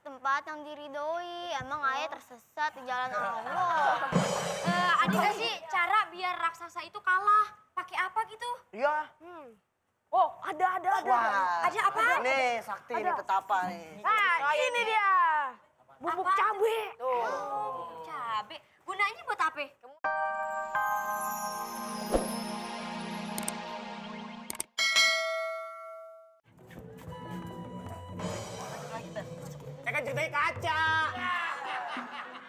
tempat yang diridhoi. Emang ayah tersesat di jalan Allah. Ada nggak sih cara biar raksasa itu kalah? Pakai apa gitu? Iya. Oh, ada. Wah. Ada apa? Nih, sakti nih petapa nih. Nah, ini dia. Bubuk Apa? cabe. Cabe. Gunanya buat apa? Kan ceritanya kaca.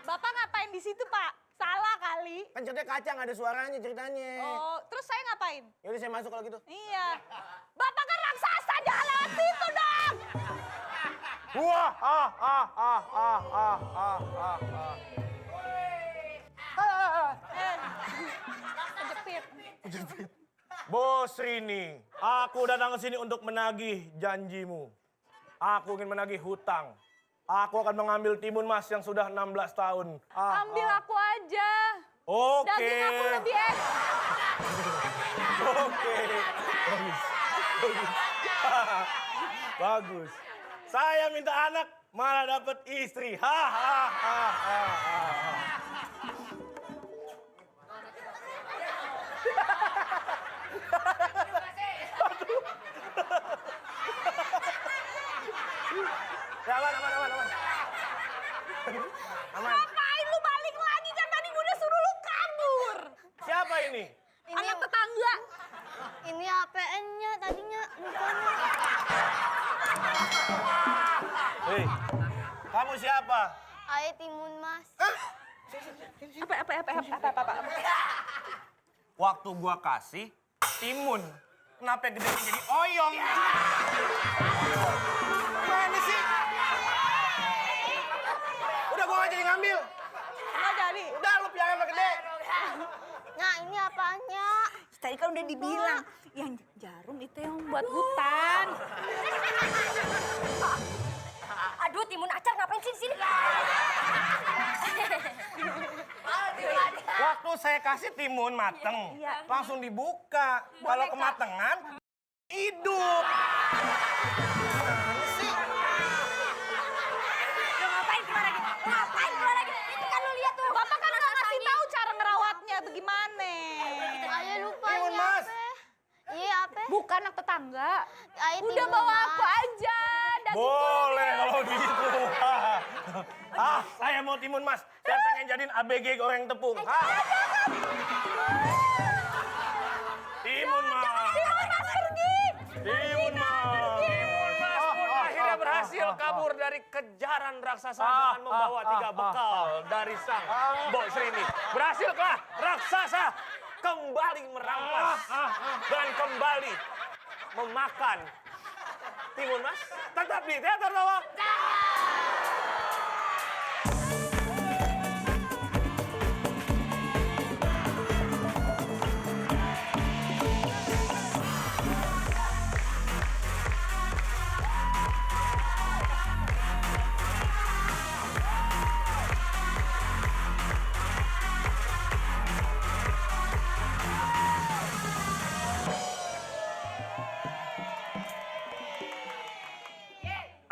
Bapak ngapain di situ, Pak? Salah kali. Kan ceritanya kaca, nggak ada suaranya ceritanya. Oh, terus saya ngapain? Yaudah saya masuk kalau gitu. Iya. Bapak kan raksasa, jangan lewat situ dong. Wah, Kejepit. Bos Rini, aku datang ke sini untuk menagih janjimu. Aku ingin menagih hutang. Aku akan mengambil timun mas yang sudah 16 tahun. Ambil aku aja. Oke. Daging aku lebih enak. Oke. Bagus. Bagus. Saya minta anak, malah dapat istri. Hahaha. Ya, aman. Aman. Ngapain lu balik lagi kan tadi gue udah suruh lu kabur. Siapa ini? Anak tetangga. Ini APN-nya tadinya mukanya. Hei, kamu siapa? Ayah timun mas. Apa? Waktu gua kasih timun, kenapa gede jadi oyong? Mana sih? Udah gua nggak jadi ngambil. Nggak jadi. Udah lu piara yang gede. Nah ini apanya? Tadi kan udah dibilang, yang jarum itu yang buat hutan. Aduh, timun acar ngapain sih di sini? Waktu saya kasih timun mateng, langsung dibuka. Kalau kematangan, hidup. Ngapain keluar lagi? Itu kan lu lihat tuh. Bapak kan nggak ngasih tahu cara ngerawatnya bagaimana. Ayah lupa Timun, ini Mas. apa? Iya apa? Bukan anak tetangga. Ayah Udah timun, bawa Mas. aku aja. Boleh kalau gitu. Saya mau timun mas. Saya pengen jadiin ABG goreng tepung. Timun mas. Timun mas pergi. Timun mas. Timun Mas pun akhirnya berhasil kabur dari kejaran raksasa dengan membawa 3 bekal dari sang Bos Rini. Berhasilkah raksasa kembali merampas dan kembali memakan Timun Mas? Tetap di Teater Tawa.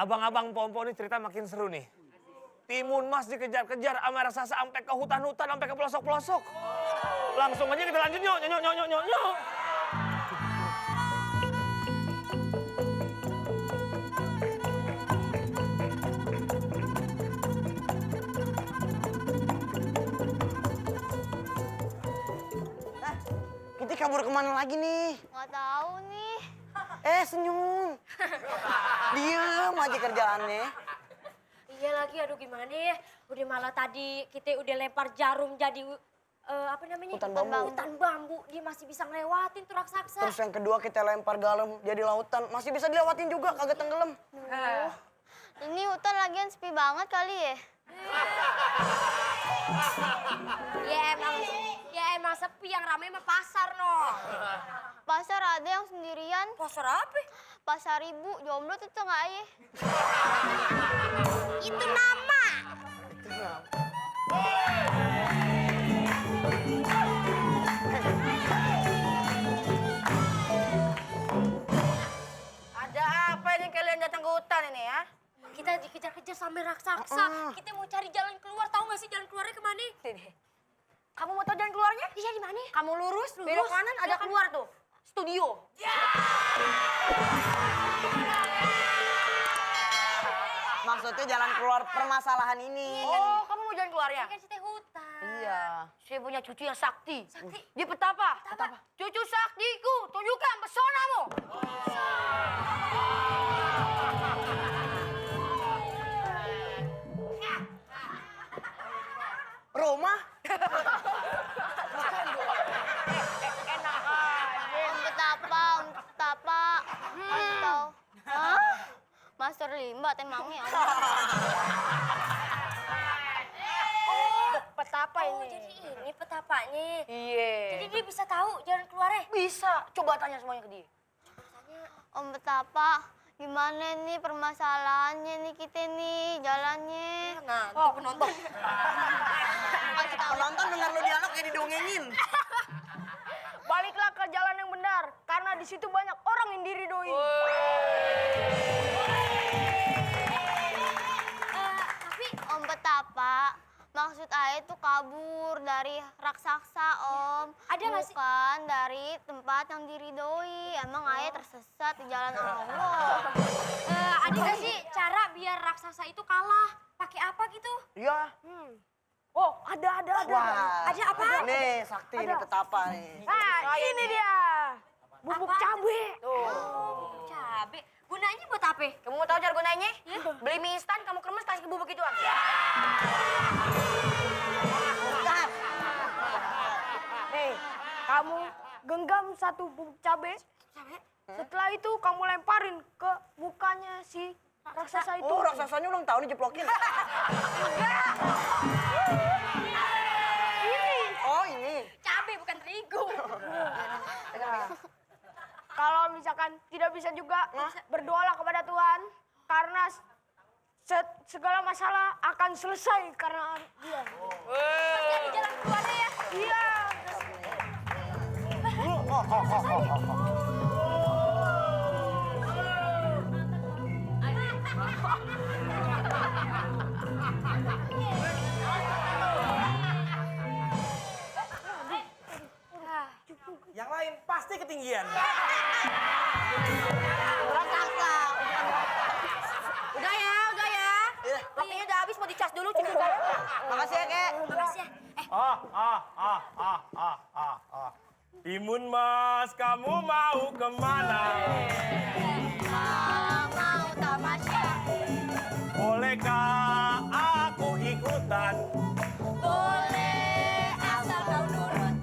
Abang-abang Pompo ini cerita makin seru nih. Timun Mas dikejar-kejar sama raksasa sampai ke hutan-hutan, sampai ke pelosok-pelosok. Langsung aja kita lanjut nyok. Kita kabur kemana lagi nih? Nggak tahu nih. Senyum. Diam aja kerjaannya. Iya lagi, aduh gimana ya? Udah malah tadi kita udah lempar jarum jadi apa namanya? Hutan bambu. Hutan bambu. Dia masih bisa ngelewatin tuh raksasa. Terus yang kedua kita lempar garam jadi lautan. Masih bisa dilewatin juga, kagak tenggelam. Ini hutan lagian sepi banget kali ya. Ya emang sepi, yang ramai mah pasar noh. Pasar ada yang sendirian. Pasar apa? Pasar ibu, jomblo tuh nggak ayah. Itu nama. Ada apa ini kalian datang ke hutan ini ya? Kita dikejar-kejar sampai raksasa. Kita mau cari jalan keluar, tahu nggak sih jalan keluarnya kemana? Kamu mau tahu jalan keluarnya? Iya di mana? Kamu lurus, belok kanan ada keluar tuh. Studio. Maksudnya jalan keluar permasalahan ini. Oh, kamu mau jalan keluarnya? Kan kita hutan. Iya. Saya punya cucu yang sakti. Sakti. Dia petapa. Cucu saktiku, tunjukkan pesonamu. Roma? Om betapa, om betapa. Atau, hah? Master Limba, temangnya. Petapa Oh, ini. jadi ini petapanya. Iya. Jadi dia bisa tahu jalan keluarnya. Bisa. Coba tanya semuanya ke dia. Om betapa, gimana nih permasalahannya nih kita nih jalannya? Nah, tuh penonton. Penonton dengar lu dialog kayak didongengin. Baliklah ke jalan yang benar, karena di situ banyak orang yang diridoi. Tapi Om betapa, maksud ayah tuh kabur dari raksasa om. Ada nggak sih? Bukan dari tempat yang diridoi. Emang ayah tersesat di jalan Allah. ada nggak sih cara biar raksasa itu kalah? Pakai apa gitu? Iya. Oh, ada. Wah. Ada apa? Nih, sakti ini petapa nih. Nah, ini dia. Bubuk Apa? cabe. Oh, cabe. Gunanya buat apa? Kamu mau tahu cara gunanya? Beli mie instan, kamu kremes kasih ke bubuk ituan. Bukan. Nih, kamu genggam satu bubuk cabe. Setelah itu kamu lemparin ke mukanya si raksasa itu. Oh, raksasanya ulang tahun dijeplokin. Oh, ini. Cabe bukan terigu. Kalau misalkan tidak bisa juga, berdoalah kepada Tuhan. Karena segala masalah akan selesai karena dia. Pasti ada jalan keluarnya ya. Iya. Yang lain pasti ketinggian. Raksasa. Udah ya. Waktunya udah habis, mau dicas dulu cucu saya. Makasih ya, Kek. Makasih ya. Timun Mas, kamu mau kemana? Mau tamasya. Bolehkah aku ikutan? Boleh asal kau nurut.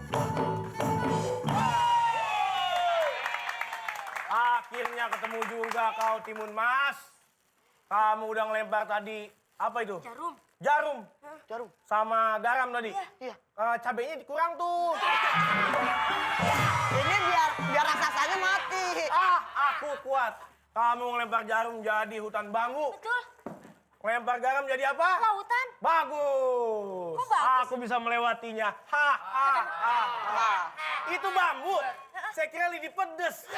Akhirnya ketemu juga kau Timun Mas. Kamu udah ngelempar tadi, apa itu? Jarum. Jarum. Jarum. Sama garam tadi. Iya. Cabenya dikurang tuh. Ini biar raksasanya mati. Aku kuat. Kamu ngelempar jarum jadi hutan bambu. Betul. Ngelempar garam jadi apa? Lautan. Bagus. Kok bagus? Aku bisa melewatinya. Itu bambu. Saya kira lidi pedes.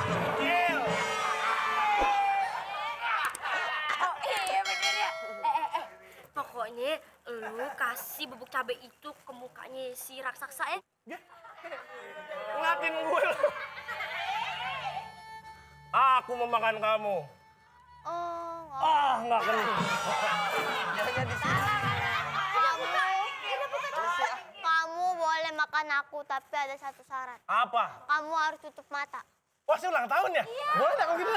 Kecil. Oh iya bener ya. Pokoknya lu kasih bubuk cabai itu ke mukanya si raksasa ya. Ngeliatin gue. Aku mau makan kamu. Oh, Nggak kena. kamu boleh makan aku, tapi ada satu syarat. Apa? Kamu harus tutup mata. Wah, saya ulang tahun ya? Boleh nggak kalau gitu?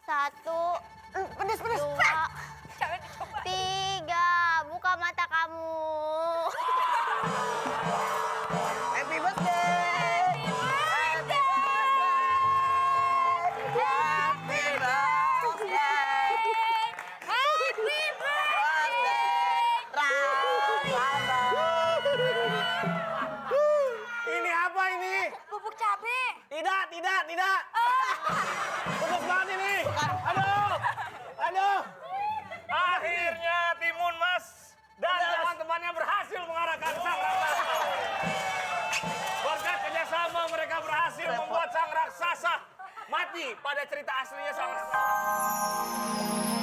Satu, Pedes. 2, 3, buka mata kamu. Happy birthday. Ini apa ini? Bubuk cabai. Tidak. Pedes banget ini. Aduh. Akhirnya Timun Mas dan teman-temannya berhasil mengarahkan sang raksasa. Berkat kerjasama mereka berhasil membuat sang raksasa mati pada cerita aslinya sang raksasa.